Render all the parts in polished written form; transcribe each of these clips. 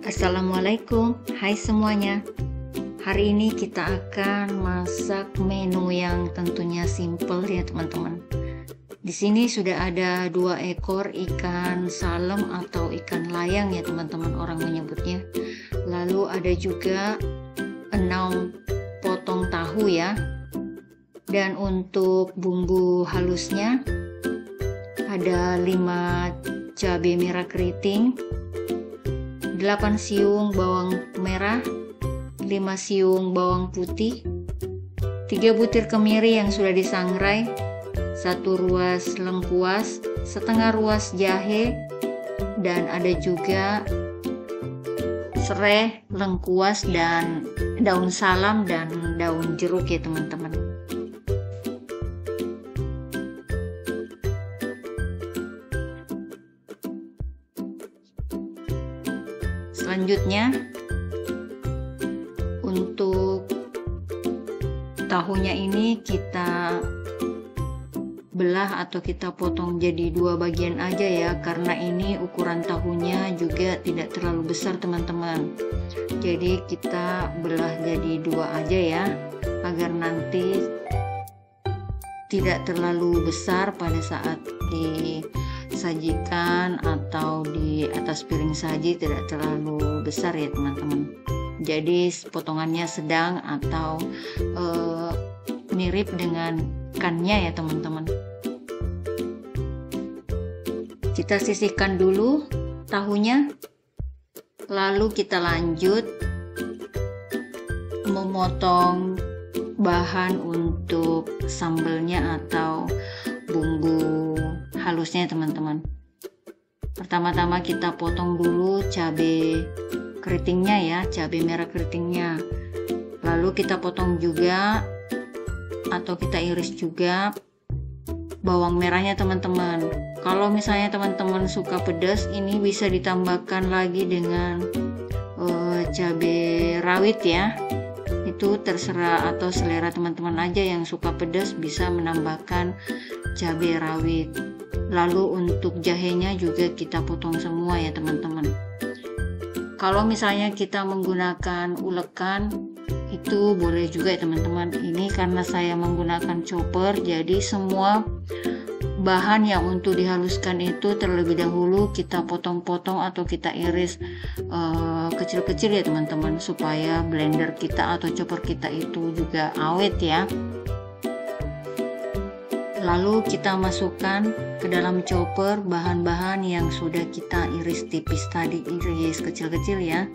Assalamualaikum, hai semuanya. Hari ini kita akan masak menu yang tentunya simple ya teman-teman. Di sini sudah ada 2 ekor ikan salem atau ikan layang ya teman-teman orang menyebutnya. Lalu ada juga 6 potong tahu ya. Dan untuk bumbu halusnya ada 5 cabai merah keriting, 8 siung bawang merah, 5 siung bawang putih, 3 butir kemiri yang sudah disangrai, 1 ruas lengkuas, setengah ruas jahe, dan ada juga serai, lengkuas, dan daun salam dan daun jeruk ya teman-teman. Selanjutnya untuk tahunya ini kita belah atau kita potong jadi 2 bagian aja ya, karena ini ukuran tahunya juga tidak terlalu besar teman-teman. Jadi kita belah jadi 2 aja ya, agar nanti tidak terlalu besar pada saat disajikan atau di atas piring saji, tidak terlalu besar ya teman-teman. Jadi potongannya sedang atau mirip dengan ikannya ya teman-teman. Kita sisihkan dulu tahunya, lalu kita lanjut memotong bahan untuk sambelnya atau bumbu halusnya teman-teman. Pertama-tama kita potong dulu cabai keritingnya ya, cabai merah keritingnya. Lalu kita potong juga atau kita iris juga bawang merahnya teman-teman. Kalau misalnya teman-teman suka pedas, ini bisa ditambahkan lagi dengan cabai rawit ya. Itu terserah atau selera teman-teman aja, yang suka pedas bisa menambahkan cabai rawit. Lalu untuk jahenya juga kita potong semua ya teman-teman. Kalau misalnya kita menggunakan ulekan, itu boleh juga ya teman-teman. Ini karena saya menggunakan chopper, jadi semua bahan yang untuk dihaluskan itu terlebih dahulu kita potong-potong atau kita iris kecil-kecil ya teman-teman, supaya blender kita atau chopper kita itu juga awet ya. Lalu kita masukkan ke dalam chopper bahan-bahan yang sudah kita iris tipis tadi, iris kecil-kecil ya.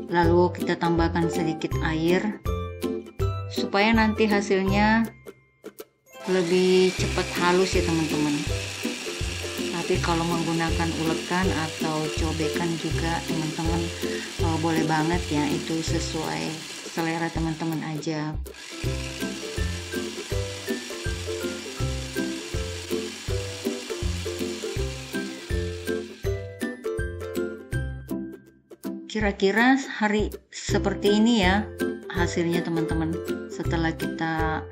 Lalu kita tambahkan sedikit air supaya nanti hasilnya lebih cepat halus ya teman-teman. Tapi kalau menggunakan ulekan atau cobekan juga teman-teman boleh banget ya, itu sesuai selera teman-teman aja. Kira-kira hari seperti ini ya hasilnya teman-teman, setelah kita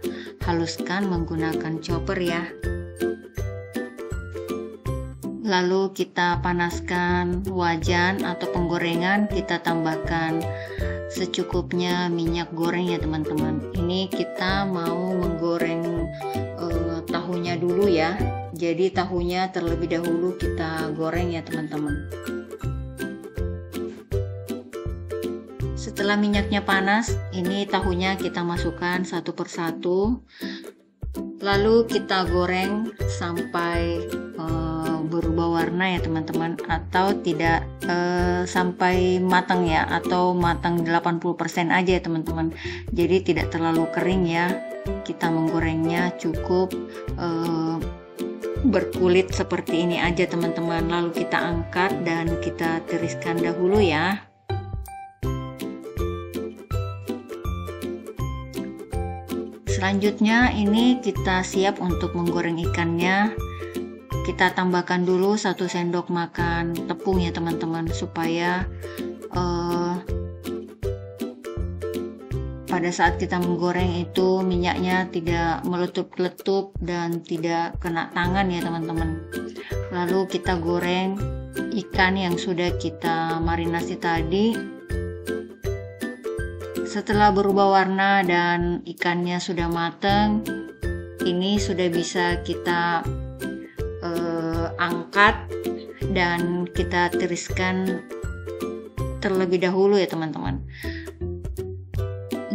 haluskan menggunakan chopper ya. Lalu kita panaskan wajan atau penggorengan, kita tambahkan secukupnya minyak goreng ya teman-teman. Ini kita mau menggoreng tahunya dulu ya. Jadi tahunya terlebih dahulu kita goreng ya teman-teman. Setelah minyaknya panas, ini tahunya kita masukkan satu persatu. Lalu kita goreng sampai berubah warna ya teman-teman, atau tidak sampai matang ya, atau matang 80% aja ya teman-teman. Jadi tidak terlalu kering ya. Kita menggorengnya cukup berkulit seperti ini aja teman-teman. Lalu kita angkat dan kita tiriskan dahulu ya. Selanjutnya ini kita siap untuk menggoreng ikannya. Kita tambahkan dulu 1 sendok makan tepung ya teman-teman, supaya pada saat kita menggoreng itu minyaknya tidak meletup-letup dan tidak kena tangan ya teman-teman. Lalu kita goreng ikan yang sudah kita marinasi tadi. Setelah berubah warna dan ikannya sudah matang, ini sudah bisa kita angkat dan kita tiriskan terlebih dahulu ya teman-teman.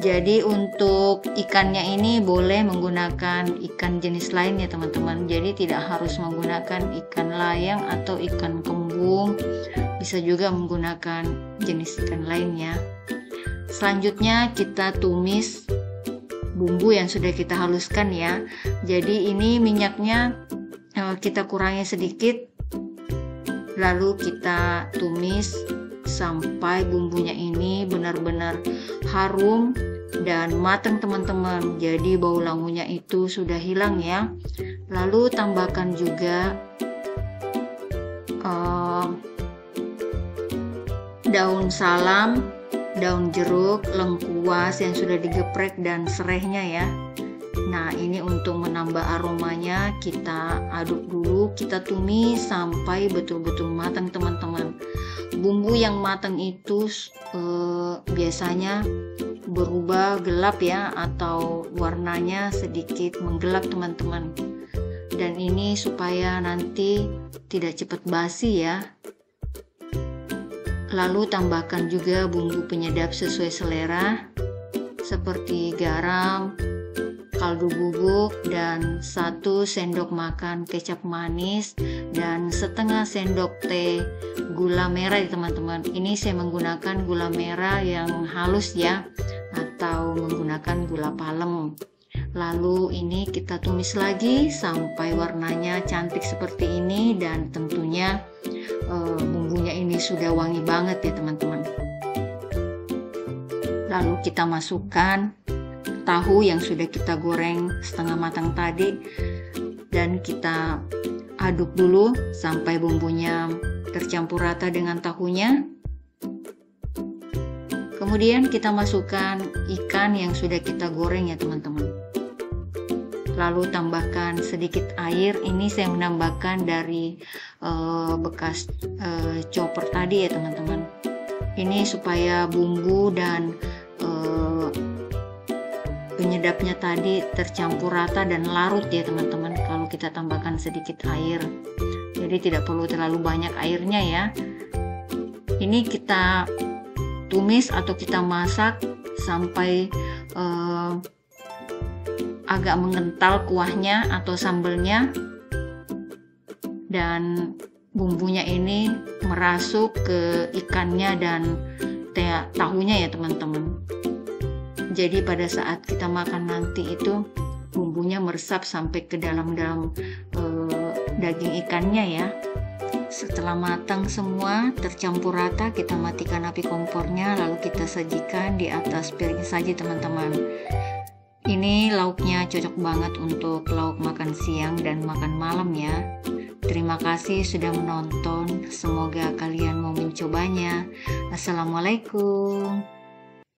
Jadi untuk ikannya ini boleh menggunakan ikan jenis lain ya teman-teman. Jadi tidak harus menggunakan ikan layang atau ikan kembung, bisa juga menggunakan jenis ikan lainnya. Selanjutnya kita tumis bumbu yang sudah kita haluskan ya. Jadi ini minyaknya kita kurangi sedikit, lalu kita tumis sampai bumbunya ini benar-benar harum dan matang teman-teman. Jadi bau langunya itu sudah hilang ya. Lalu tambahkan juga daun salam, daun jeruk, lengkuas yang sudah digeprek dan serehnya ya. Nah ini untuk menambah aromanya kita aduk dulu, kita tumis sampai betul-betul matang teman-teman. Bumbu yang matang itu biasanya berubah gelap ya, atau warnanya sedikit menggelap teman-teman. Dan ini supaya nanti tidak cepat basi ya. Lalu tambahkan juga bumbu penyedap sesuai selera seperti garam, kaldu bubuk, dan 1 sendok makan kecap manis, dan setengah sendok teh gula merah ya teman-teman. Ini saya menggunakan gula merah yang halus ya, atau menggunakan gula palem. Lalu ini kita tumis lagi sampai warnanya cantik seperti ini, dan tentunya bumbunya ini sudah wangi banget ya teman-teman. Lalu kita masukkan tahu yang sudah kita goreng setengah matang tadi, dan kita aduk dulu sampai bumbunya tercampur rata dengan tahunya. Kemudian kita masukkan ikan yang sudah kita goreng ya teman-teman. Lalu tambahkan sedikit air. Ini saya menambahkan dari bekas chopper tadi ya teman-teman. Ini supaya bumbu dan penyedapnya tadi tercampur rata dan larut ya teman-teman. Kalau kita tambahkan sedikit air, jadi tidak perlu terlalu banyak airnya ya. Ini kita tumis atau kita masak sampai agak mengental kuahnya atau sambelnya, dan bumbunya ini merasuk ke ikannya dan tahunya ya teman-teman. Jadi pada saat kita makan nanti itu bumbunya meresap sampai ke dalam daging ikannya ya. Setelah matang semua tercampur rata, kita matikan api kompornya, lalu kita sajikan di atas piring saja teman-teman. Ini lauknya cocok banget untuk lauk makan siang dan makan malam ya. Terima kasih sudah menonton, semoga kalian mau mencobanya. Assalamualaikum.